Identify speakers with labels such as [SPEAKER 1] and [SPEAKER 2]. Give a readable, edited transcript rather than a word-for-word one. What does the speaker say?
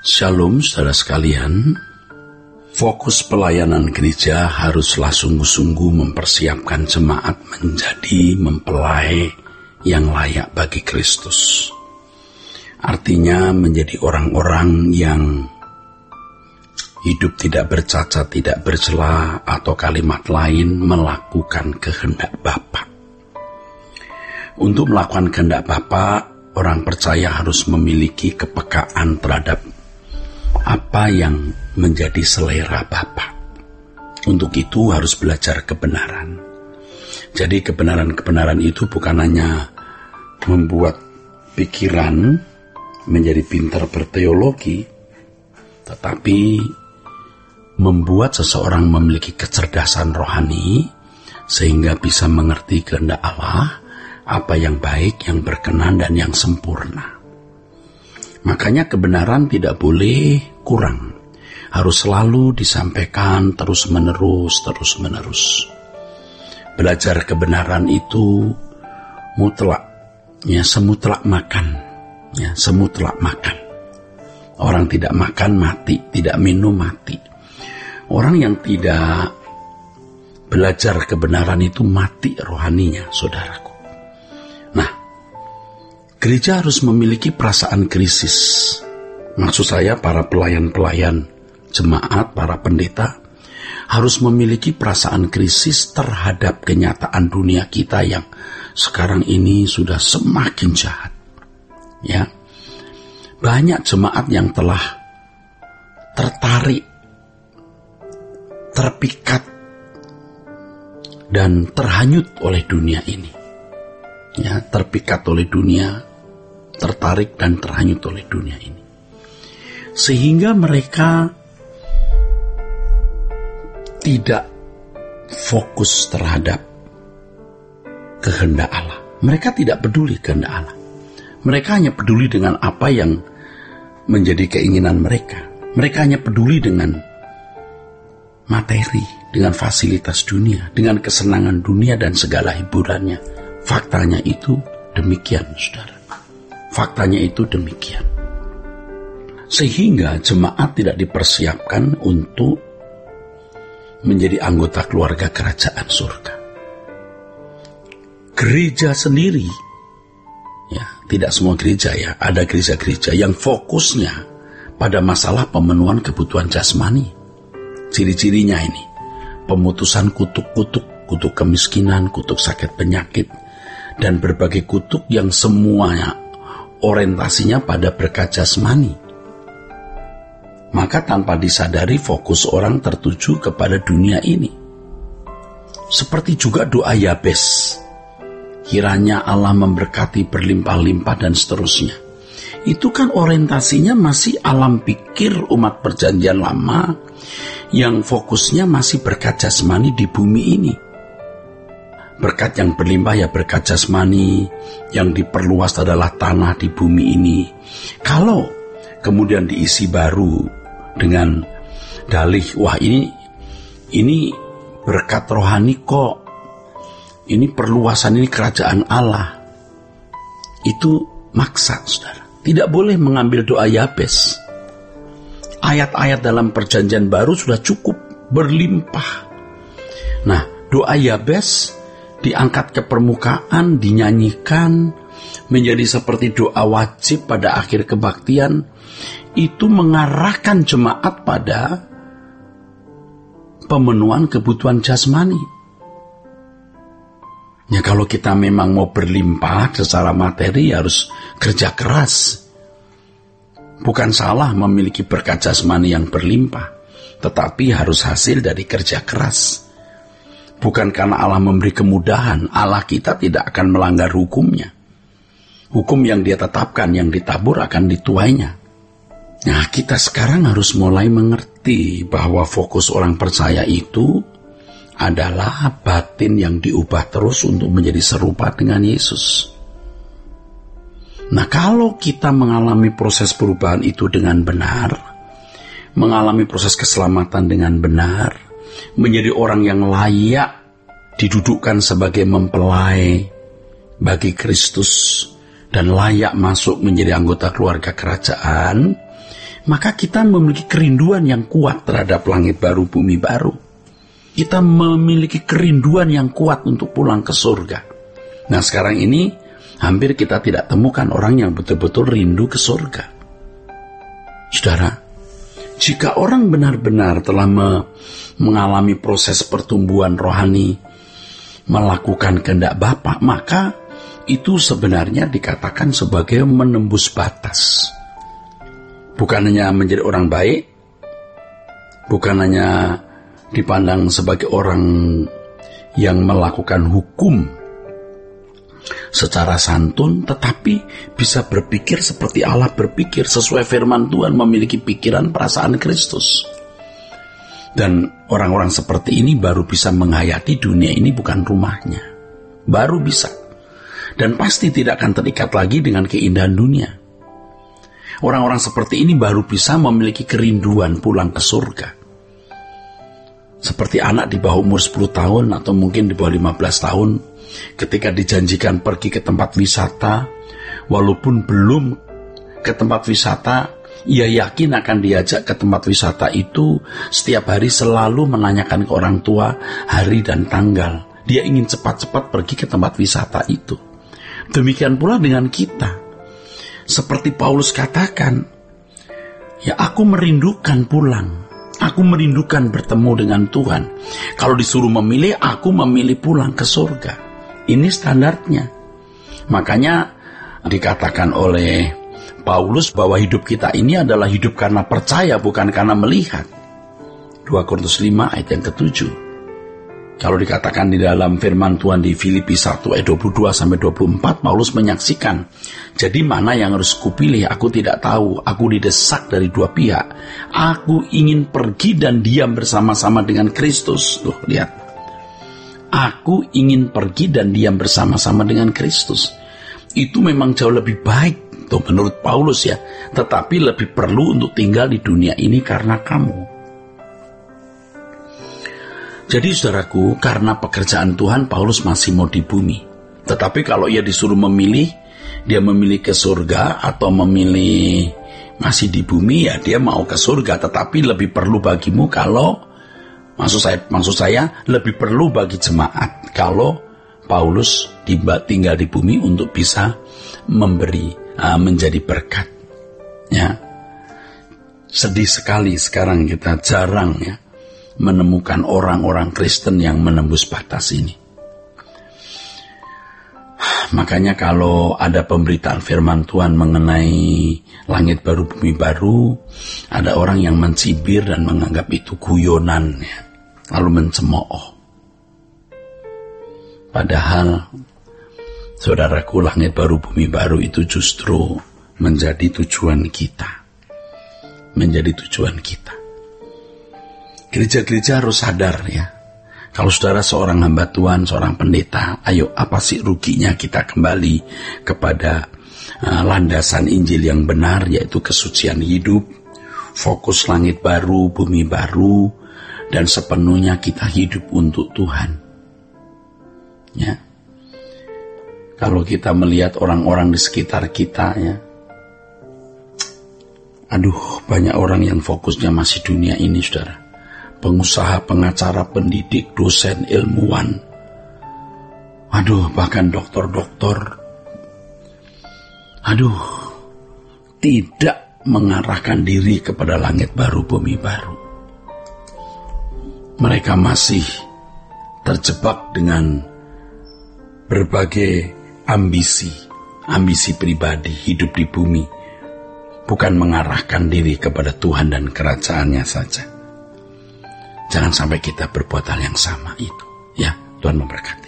[SPEAKER 1] Shalom saudara sekalian, fokus pelayanan gereja haruslah sungguh-sungguh mempersiapkan jemaat menjadi mempelai yang layak bagi Kristus. Artinya menjadi orang-orang yang hidup tidak bercacat, tidak bercela, atau kalimat lain melakukan kehendak Bapa. Untuk melakukan kehendak Bapa, orang percaya harus memiliki kepekaan terhadap apa yang menjadi selera Bapa. Untuk itu harus belajar kebenaran. Jadi kebenaran-kebenaran itu bukan hanya membuat pikiran menjadi pintar berteologi, tetapi membuat seseorang memiliki kecerdasan rohani sehingga bisa mengerti kehendak Allah, apa yang baik, yang berkenan, dan yang sempurna. Makanya kebenaran tidak boleh kurang. Harus selalu disampaikan terus-menerus. Belajar kebenaran itu mutlak, semutlak makan. Semutlak makan. Orang tidak makan mati, tidak minum mati. Orang yang tidak belajar kebenaran itu mati rohaninya, saudaraku. Gereja harus memiliki perasaan krisis. Maksud saya para pelayan-pelayan jemaat, para pendeta harus memiliki perasaan krisis terhadap kenyataan dunia kita yang sekarang ini sudah semakin jahat. Ya, banyak jemaat yang telah tertarik, terpikat, dan terhanyut oleh dunia ini. Ya, terpikat oleh dunia, tertarik dan terhanyut oleh dunia ini. Sehingga mereka tidak fokus terhadap kehendak Allah. Mereka tidak peduli kehendak Allah. Mereka hanya peduli dengan apa yang menjadi keinginan mereka. Mereka hanya peduli dengan materi, dengan fasilitas dunia, dengan kesenangan dunia dan segala hiburannya. Faktanya itu demikian, saudara. Faktanya itu demikian. Sehingga jemaat tidak dipersiapkan untuk menjadi anggota keluarga kerajaan surga. Gereja sendiri, ya, tidak semua gereja ya, ada gereja-gereja yang fokusnya pada masalah pemenuhan kebutuhan jasmani. Ciri-cirinya ini, pemutusan kutuk kemiskinan, kutuk sakit penyakit, dan berbagai kutuk yang semuanya orientasinya pada berkat jasmani. Maka tanpa disadari fokus orang tertuju kepada dunia ini. Seperti juga doa Yabes, kiranya Allah memberkati berlimpah-limpah dan seterusnya. Itu kan orientasinya masih alam pikir umat perjanjian lama yang fokusnya masih berkat jasmani di bumi ini. Berkat yang berlimpah ya berkat jasmani, yang diperluas adalah tanah di bumi ini. Kalau kemudian diisi baru dengan dalih, wah ini berkat rohani kok, ini perluasan, ini kerajaan Allah, itu maksa, saudara. Tidak boleh mengambil doa Yabes. Ayat-ayat dalam perjanjian baru sudah cukup berlimpah. Nah, doa Yabes diangkat ke permukaan, dinyanyikan, menjadi seperti doa wajib pada akhir kebaktian, itu mengarahkan jemaat pada pemenuhan kebutuhan jasmani. Ya, kalau kita memang mau berlimpah secara materi harus kerja keras. Bukan salah memiliki berkat jasmani yang berlimpah, tetapi harus hasil dari kerja keras. Bukan karena Allah memberi kemudahan, Allah kita tidak akan melanggar hukumnya. Hukum yang dia tetapkan, yang ditabur akan dituainya. Nah, kita sekarang harus mulai mengerti bahwa fokus orang percaya itu adalah batin yang diubah terus untuk menjadi serupa dengan Yesus. Nah, kalau kita mengalami proses perubahan itu dengan benar, mengalami proses keselamatan dengan benar, menjadi orang yang layak didudukkan sebagai mempelai bagi Kristus dan layak masuk menjadi anggota keluarga kerajaan, maka kita memiliki kerinduan yang kuat terhadap langit baru, bumi baru. Kita memiliki kerinduan yang kuat untuk pulang ke surga. Nah, sekarang ini hampir kita tidak temukan orang yang betul-betul rindu ke surga. Saudara, jika orang benar-benar telah mengalami proses pertumbuhan rohani, melakukan kehendak Bapa, maka itu sebenarnya dikatakan sebagai menembus batas. Bukan hanya menjadi orang baik, bukan hanya dipandang sebagai orang yang melakukan hukum secara santun, tetapi bisa berpikir seperti Allah berpikir, sesuai firman Tuhan, memiliki pikiran perasaan Kristus. Dan orang-orang seperti ini baru bisa menghayati dunia ini bukan rumahnya. Baru bisa. Dan pasti tidak akan terikat lagi dengan keindahan dunia. Orang-orang seperti ini baru bisa memiliki kerinduan pulang ke surga. Seperti anak di bawah umur 10 tahun atau mungkin di bawah 15 tahun, ketika dijanjikan pergi ke tempat wisata, walaupun belum ke tempat wisata, ia yakin akan diajak ke tempat wisata itu. Setiap hari selalu menanyakan ke orang tua hari dan tanggal. Dia ingin cepat-cepat pergi ke tempat wisata itu. Demikian pula dengan kita. Seperti Paulus katakan, ya aku merindukan pulang. Aku merindukan bertemu dengan Tuhan. Kalau disuruh memilih, aku memilih pulang ke surga. Ini standarnya. Makanya dikatakan oleh Paulus bahwa hidup kita ini adalah hidup karena percaya, bukan karena melihat. 2 Korintus 5 ayat yang ke-7. Kalau dikatakan di dalam firman Tuhan di Filipi 1 ayat 22-24, Paulus menyaksikan, jadi mana yang harus kupilih, aku tidak tahu, aku didesak dari dua pihak. Aku ingin pergi dan diam bersama-sama dengan Kristus. Tuh, lihat. Aku ingin pergi dan diam bersama-sama dengan Kristus. Itu memang jauh lebih baik, tuh menurut Paulus ya. Tetapi lebih perlu untuk tinggal di dunia ini karena kamu. Jadi saudaraku, karena pekerjaan Tuhan, Paulus masih mau di bumi. Tetapi kalau ia disuruh memilih, dia memilih ke surga atau memilih masih di bumi, ya dia mau ke surga. Tetapi lebih perlu bagimu kalau, maksud saya lebih perlu bagi jemaat kalau Paulus tinggal di bumi untuk bisa memberi, menjadi berkat. Ya, sedih sekali sekarang kita jarang ya menemukan orang-orang Kristen yang menembus batas ini. Makanya kalau ada pemberitaan firman Tuhan mengenai langit baru, bumi baru, ada orang yang mencibir dan menganggap itu guyonan, ya, lalu mencemooh. Padahal, saudaraku, langit baru, bumi baru itu justru menjadi tujuan kita. Menjadi tujuan kita. Gereja-gereja harus sadar ya. Kalau saudara seorang hamba Tuhan, seorang pendeta, ayo apa sih ruginya kita kembali kepada landasan Injil yang benar, yaitu kesucian hidup, fokus langit baru, bumi baru, dan sepenuhnya kita hidup untuk Tuhan. Ya. Kalau kita melihat orang-orang di sekitar kita ya, aduh, banyak orang yang fokusnya masih dunia ini, saudara. Pengusaha, pengacara, pendidik, dosen, ilmuwan, aduh, bahkan dokter-dokter, aduh, tidak mengarahkan diri kepada langit baru, bumi baru. Mereka masih terjebak dengan berbagai ambisi pribadi, hidup di bumi, bukan mengarahkan diri kepada Tuhan dan kerajaannya saja. Jangan sampai kita berbuat hal yang sama itu. Ya, Tuhan memberkati.